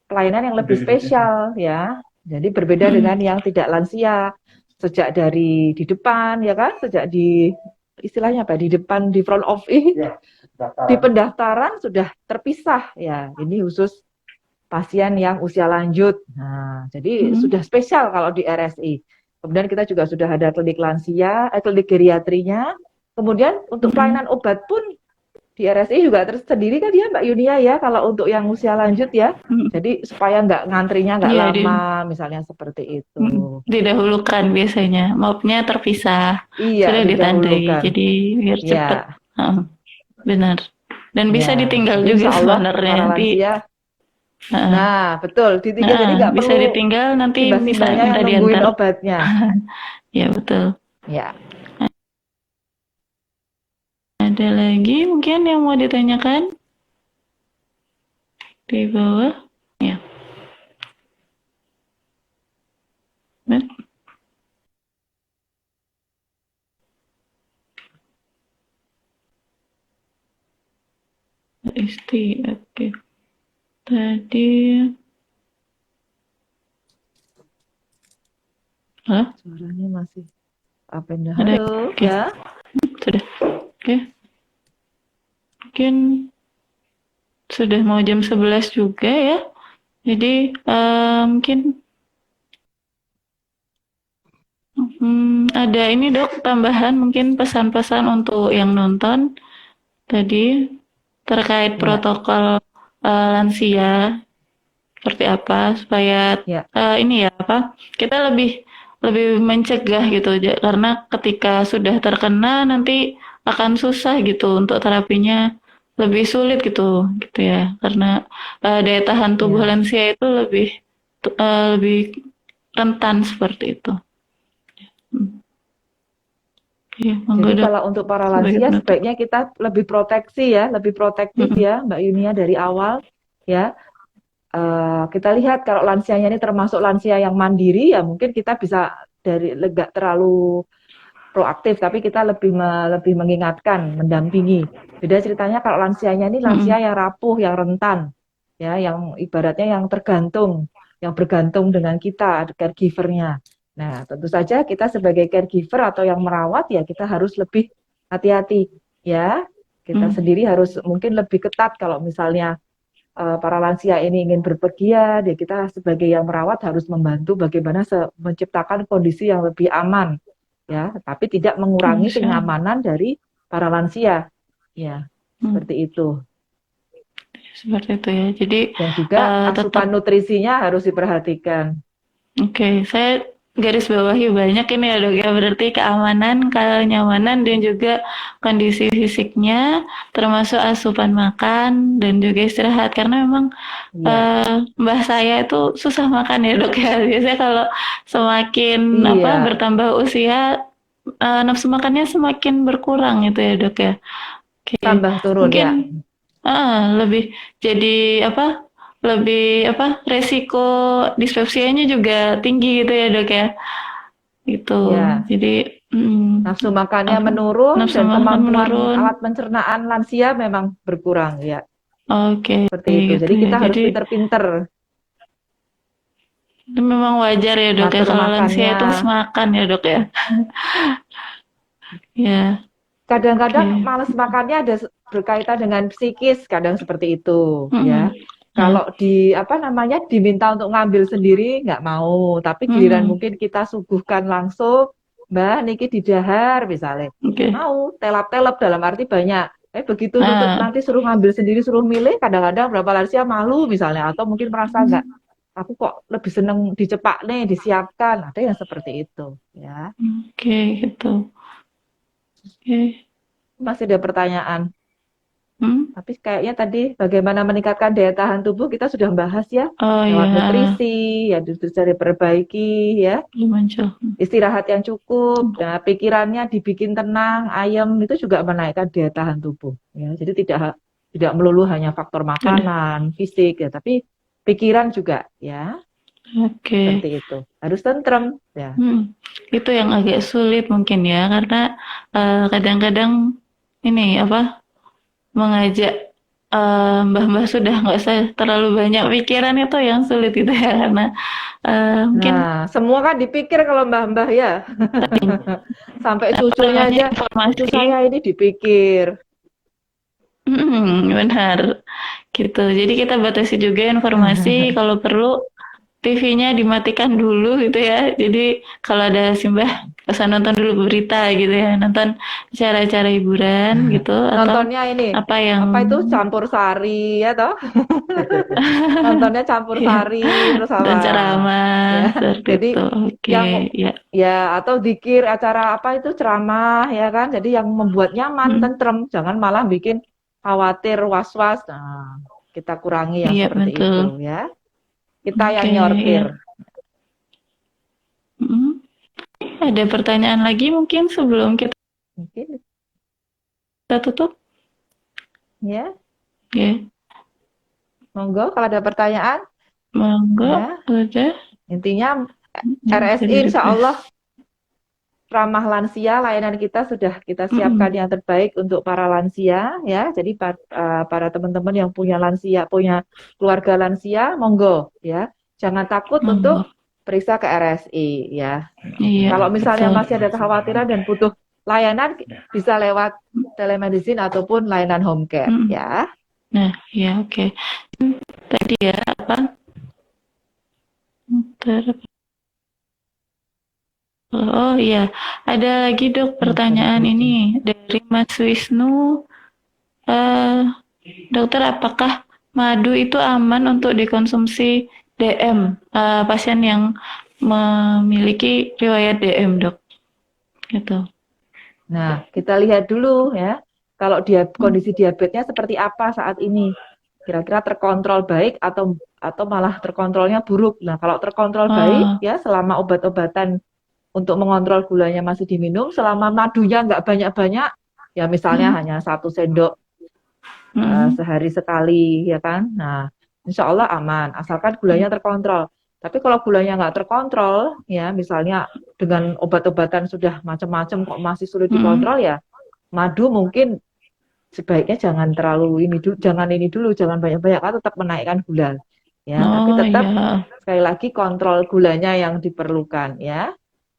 pelayanan yang lebih spesial ya. Jadi berbeda dengan Mm-mm. yang tidak lansia. Sejak dari di depan ya kan, sejak di istilahnya apa? Di depan di front office, di pendaftaran sudah terpisah ya. Ini khusus pasien yang usia lanjut. Nah, jadi Mm-mm. sudah spesial kalau di RSI. Kemudian kita juga sudah ada klinik lansia, klinik geriatrinya. Kemudian untuk Mm-mm. pelayanan obat pun di RSI juga tersendiri kan ya Mbak Yunia ya, kalau untuk yang usia lanjut ya. Mm-mm. Jadi supaya nggak ngantrinya nggak Iya, lama, misalnya seperti itu. didahulukan biasanya. Mapnya terpisah, Iya, sudah ditandai, didahulukan. jadi biar cepat. Ya, Benar. Dan bisa ya. ditinggal Jadi juga insya Allah sebenarnya para nanti. lansia, Uh, nah betul, ditinggal jadi nggak Bisa perlu ditinggal nanti bisa simbah-simbahnya minta yang nungguin diantar. obatnya. Ya betul. Ya. Ada lagi mungkin yang mau ditanyakan di bawah? Ya, Mbak. Isti, oke. Tadi, hah? Suaranya masih apa ini? Ada, Halo, oke, ya. sudah. Oke, mungkin sudah mau jam 11 juga ya. Jadi, mungkin ada ini dok, tambahan mungkin pesan-pesan untuk yang nonton tadi terkait Ya, protokol lansia seperti apa supaya ya, ini ya apa kita lebih lebih mencegah gitu karena ketika sudah terkena nanti akan susah gitu untuk terapinya lebih sulit gitu ya karena daya tahan tubuh ya. lansia itu lebih rentan seperti itu. Hmm. Oke, monggo Jadi dok kalau untuk para sebagai lansia penutup. sebaiknya kita lebih proteksi ya, lebih protektif Mm-mm. ya, Mbak Yunia dari awal ya. Kita lihat kalau lansianya ini termasuk lansia yang mandiri ya mungkin kita bisa dari lega terlalu proaktif, tapi kita lebih mengingatkan, mendampingi. Beda ceritanya kalau lansianya ini Mm-mm. lansia yang rapuh, yang rentan, ya, yang ibaratnya yang tergantung, yang bergantung dengan kita, caregivernya. Nah, tentu saja kita sebagai caregiver atau yang merawat ya kita harus lebih hati-hati, ya. Kita Mm. sendiri harus mungkin lebih ketat kalau misalnya para lansia ini ingin berpergian, ya kita sebagai yang merawat harus membantu bagaimana menciptakan kondisi yang lebih aman, ya, tapi tidak mengurangi Insya Allah. kenyamanan dari para lansia, ya, Mm. seperti itu. Seperti itu ya jadi Dan juga tetap. asupan nutrisinya harus diperhatikan. Oke, saya garis bawahi banyak ini ya dok ya, berarti keamanan, kenyamanan, dan juga kondisi fisiknya, termasuk asupan makan, dan juga istirahat. Karena memang Iya, mbah saya itu susah makan ya dok ya, biasanya kalau semakin iya, bertambah usia, nafsu makannya semakin berkurang gitu ya dok ya. Oke, tambah turun mungkin ya. lebih jadi lebih resiko dispepsianya juga tinggi gitu ya dok ya, gitu. Ya, Jadi nafsu makannya apa menurun nafsu dan makan kemampuan menurun. alat pencernaan lansia memang berkurang, ya, Oke, seperti itu. gitu Jadi ya. kita harus Jadi pinter-pinter itu memang wajar ya dok ya ngatur kalau lansia makannya. itu mesti makan ya dok ya. Ya, Kadang-kadang oke. males makannya ada berkaitan dengan psikis, kadang seperti itu, Mm-mm. ya. Ya, Kalau apa namanya, diminta untuk ngambil sendiri nggak mau, tapi giliran mm-mm. mungkin kita suguhkan langsung, Mbak, niki didahar misalnya, Oke. mau telap-telap dalam arti banyak. Begitu nuntut Nah, nanti suruh ngambil sendiri, suruh milih, kadang-kadang berapa lansia malu misalnya, atau mungkin merasa nggak, aku kok lebih seneng dicepak nih, disiapkan, ada yang seperti itu, ya. oke gitu. Oke. Masih ada pertanyaan? Hmm? Tapi kayaknya tadi bagaimana meningkatkan daya tahan tubuh kita sudah bahas ya, Oh lewat ya, nutrisi, ya terus cari perbaiki, ya, belum muncul. istirahat yang cukup, dan pikirannya dibikin tenang, ayem itu juga menaikkan daya tahan tubuh. Ya, jadi tidak melulu hanya faktor Udah. makanan, fisik ya, tapi pikiran juga, ya, Oke. seperti itu. Harus tentrem, ya. Itu yang agak sulit mungkin ya, karena kadang-kadang ini mengajak mbah-mbah sudah nggak usah terlalu banyak pikiran itu yang sulit gitu ya, karena mungkin Nah, semua kan dipikir kalau mbah-mbah ya. Sampai apa cucunya namanya aja, cucu informasi. saya ini dipikir. Benar gitu. Jadi kita batasi juga informasi, kalau perlu TV-nya dimatikan dulu gitu ya. Jadi kalau ada simbah pesan nonton dulu berita gitu ya, nonton acara-acara hiburan gitu atau Nontonnya ini apa yang apa itu campur sari ya toh. Nontonnya campur ya, sari terus apa dan ya, ceramah seperti jadi itu. Oke, yang ya. ya atau dikir acara apa itu ceramah ya kan, jadi yang membuat nyaman Mm, tentrem, jangan malah bikin khawatir was-was. Nah, kita kurangi yang iya seperti itu betul. ya, kita yang Oke, nyortir. ya. Mm. Ada pertanyaan lagi mungkin sebelum kita Mungkin kita tutup Ya, ya. monggo kalau ada pertanyaan Monggo, ya. udah. Intinya Ya, bisa RSI insya di-refresh. Allah ramah lansia, layanan kita sudah kita siapkan Mm-mm. yang terbaik untuk para lansia ya. Jadi para teman-teman yang punya lansia, punya keluarga lansia, monggo ya. Jangan takut Monggo. untuk periksa ke RSI ya. Iya, Kalau misalnya betul. masih ada kekhawatiran dan butuh layanan bisa lewat telemedicine ataupun layanan home care Mm-mm. ya. Nah, ya oke. Tadi ya apa? Ter- Oh iya, ada lagi dok pertanyaan ini dari Mas Wisnu. Eh, Dokter, apakah madu itu aman untuk dikonsumsi DM, pasien yang memiliki riwayat DM, dok? Gitu. Nah, kita lihat dulu ya. Kalau dia kondisi diabetesnya seperti apa saat ini? Kira-kira terkontrol baik atau malah terkontrolnya buruk. Nah, kalau terkontrol baik Oh, ya selama obat-obatan untuk mengontrol gulanya masih diminum, selama madunya nggak banyak-banyak, ya misalnya mm, hanya 1 sendok mm, sehari sekali, ya kan? Nah, insya Allah aman, asalkan gulanya terkontrol. Tapi kalau gulanya nggak terkontrol, ya misalnya dengan obat-obatan sudah macam-macam kok masih sulit mm. dikontrol ya, madu mungkin sebaiknya jangan terlalu ini dulu, jangan banyak-banyak, kan tetap menaikkan gula. Ya, tapi Oh tetap iya, sekali lagi kontrol gulanya yang diperlukan ya.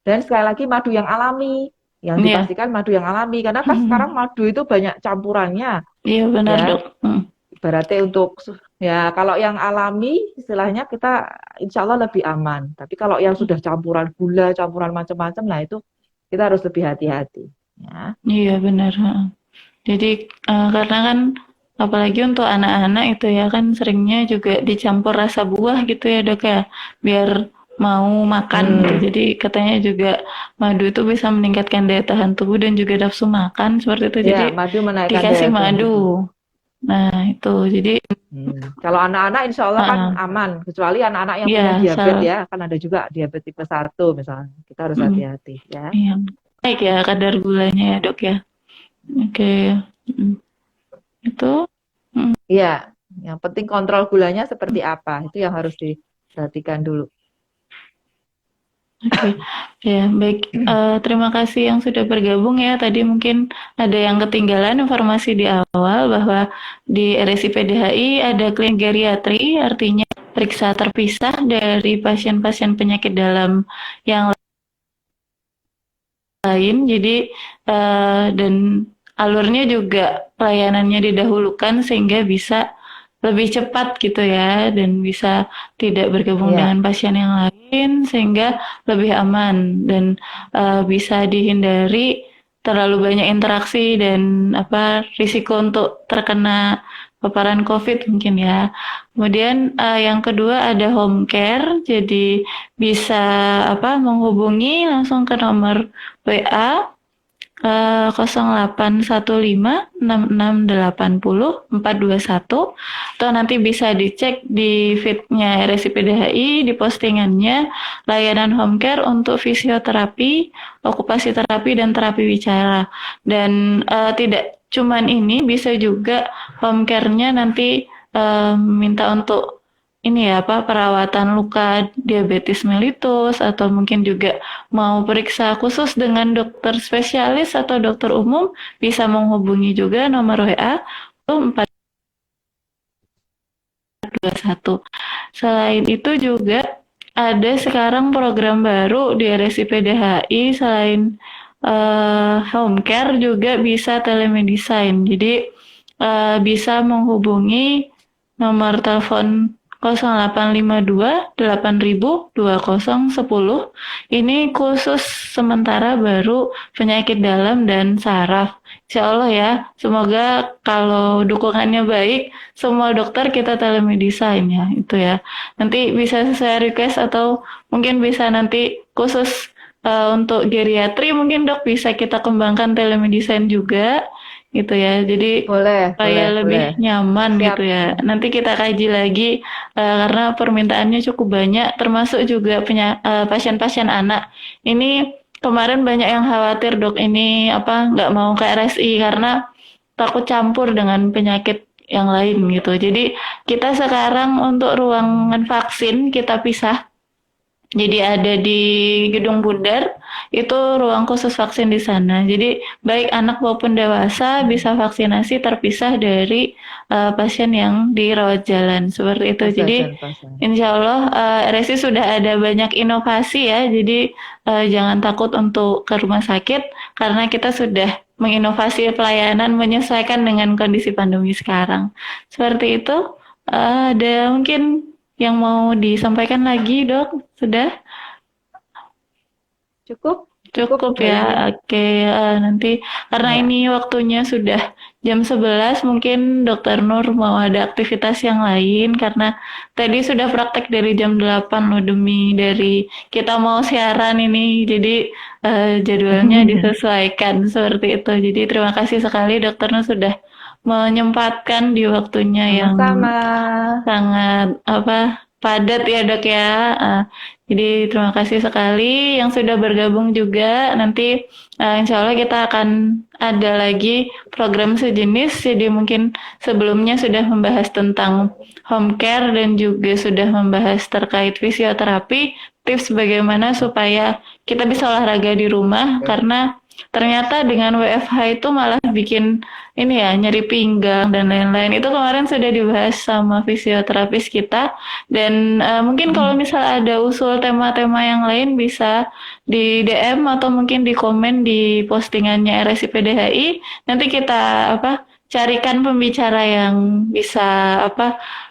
Dan sekali lagi madu yang alami, yang iya, dipastikan madu yang alami karena kan sekarang mm, madu itu banyak campurannya iya benar ya. dok. Mm. Ibaratnya untuk ya kalau yang alami istilahnya kita insya Allah lebih aman. Tapi kalau yang sudah campuran gula, campuran macam-macam, nah itu kita harus lebih hati-hati. Ya. Iya benar. Heeh. Jadi karena kan apalagi untuk anak-anak itu ya kan seringnya juga dicampur rasa buah gitu ya dok ya, biar mau makan gitu. Hmm, Jadi katanya juga madu itu bisa meningkatkan daya tahan tubuh dan juga nafsu makan seperti itu. ya Jadi madu menaikkan dikasih daya tahan madu. tubuh. Nah itu jadi Kalau anak-anak insya Allah kan uh, aman, kecuali anak-anak yang punya ya diabetes asal ya, kan ada juga diabetes tipe 1 misalnya. Kita harus mm, hati-hati ya. iya, baik ya kadar gulanya ya dok ya. Oke. Mm, itu. Mm. Iya, yang penting kontrol gulanya seperti apa, itu yang harus diperhatikan dulu. Oke, ya baik. Terima kasih yang sudah bergabung ya. Tadi mungkin ada yang ketinggalan informasi di awal bahwa di RSI PDHI ada klinik geriatri, artinya periksa terpisah dari pasien-pasien penyakit dalam yang lain. Jadi dan alurnya juga pelayanannya didahulukan sehingga bisa lebih cepat gitu ya dan bisa tidak bergabung Iya, dengan pasien yang lain sehingga lebih aman dan bisa dihindari terlalu banyak interaksi dan apa risiko untuk terkena paparan COVID mungkin ya. Kemudian yang kedua ada home care, jadi bisa apa menghubungi langsung ke nomor WA 08156680 421 atau nanti bisa dicek di feednya RSI PDHI di postingannya layanan home care untuk fisioterapi, okupasi terapi dan terapi bicara. Dan tidak cuman ini bisa juga home care-nya nanti minta untuk ini ya apa perawatan luka diabetes mellitus atau mungkin juga mau periksa khusus dengan dokter spesialis atau dokter umum bisa menghubungi juga nomor WA 421. Selain itu juga ada sekarang program baru di RSI PDHI selain home care juga bisa telemedicine. Jadi bisa menghubungi nomor telepon 0852 8000 2010. Ini khusus sementara baru penyakit dalam dan saraf. Insya Allah ya, semoga kalau dukungannya baik, semua dokter kita telemedicine ya, itu ya. Nanti bisa saya request atau mungkin bisa nanti khusus untuk geriatri mungkin dok bisa kita kembangkan telemedicine juga gitu ya. Jadi boleh, supaya boleh, boleh. lebih nyaman Siap. gitu ya. Nanti kita kaji lagi karena permintaannya cukup banyak, termasuk juga pasien-pasien anak. Ini kemarin banyak yang khawatir dok ini apa nggak mau ke RSI karena takut campur dengan penyakit yang lain gitu. Jadi kita sekarang untuk ruangan vaksin kita pisah. Jadi ada di Gedung Bundar, itu ruang khusus vaksin di sana. Jadi baik anak maupun dewasa bisa vaksinasi terpisah dari pasien yang dirawat jalan seperti itu. Jadi pasien. insya Allah RSI sudah ada banyak inovasi ya. Jadi jangan takut untuk ke rumah sakit karena kita sudah menginovasi pelayanan menyesuaikan dengan kondisi pandemi sekarang. Seperti itu. Ada mungkin yang mau disampaikan lagi, Dok? Sudah? Cukup? Cukup hari ini. ya. Oke, nanti karena Ya. ini waktunya sudah jam 11, mungkin Dokter Nur mau ada aktivitas yang lain karena tadi sudah praktek dari jam 8 loh demi dari kita mau siaran ini. Jadi jadwalnya disesuaikan seperti itu. Jadi terima kasih sekali Dokter Nur sudah menyempatkan di waktunya yang Sama-sama. sangat padat ya Dok ya. Jadi terima kasih sekali yang sudah bergabung juga. Nanti insya Allah kita akan ada lagi program sejenis. Jadi mungkin sebelumnya sudah membahas tentang home care dan juga sudah membahas terkait fisioterapi. Tips bagaimana supaya kita bisa olahraga di rumah karena ternyata dengan WFH itu malah bikin ini ya nyeri pinggang dan lain-lain. Itu kemarin sudah dibahas sama fisioterapis kita dan mungkin kalau misal ada usul tema-tema yang lain bisa di DM atau mungkin di komen di postingannya RSI PDHI. Nanti kita carikan pembicara yang bisa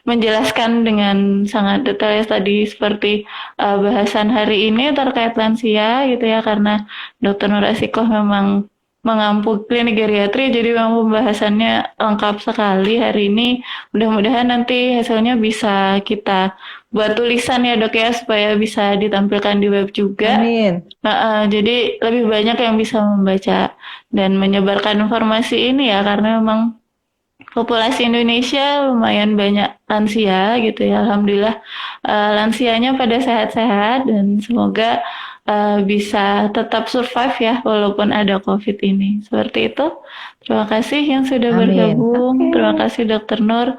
menjelaskan dengan sangat detail ya tadi seperti bahasan hari ini terkait lansia gitu ya karena Dr. Nur Asikoh memang mengampu klinik geriatri jadi memang pembahasannya lengkap sekali hari ini. Mudah-mudahan nanti hasilnya bisa kita buat tulisan ya Dok ya supaya bisa ditampilkan di web juga. Amin. Jadi lebih banyak yang bisa membaca dan menyebarkan informasi ini ya karena memang populasi Indonesia lumayan banyak lansia gitu ya. Alhamdulillah lansianya pada sehat-sehat dan semoga bisa tetap survive ya walaupun ada COVID ini. Seperti itu. Terima kasih yang sudah Amin. bergabung. Oke. Terima kasih Dokter Nur.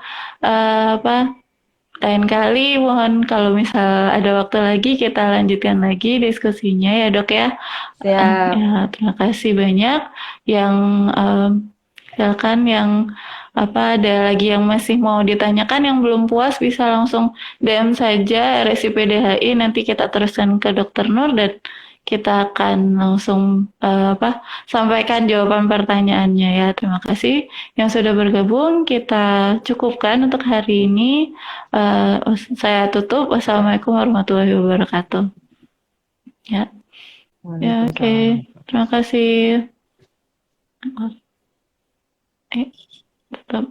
Lain kali mohon kalau misal ada waktu lagi kita lanjutkan lagi diskusinya ya Dok ya. Siap. Ya, terima kasih banyak yang silakan yang ada lagi yang masih mau ditanyakan yang belum puas bisa langsung DM saja RSI PDHI nanti kita teruskan ke Dokter Nur dan kita akan langsung sampaikan jawaban pertanyaannya ya. Terima kasih yang sudah bergabung. Kita cukupkan untuk hari ini. Saya tutup. Wassalamualaikum warahmatullahi wabarakatuh. Ya, ya oke. Terima kasih. Tetap.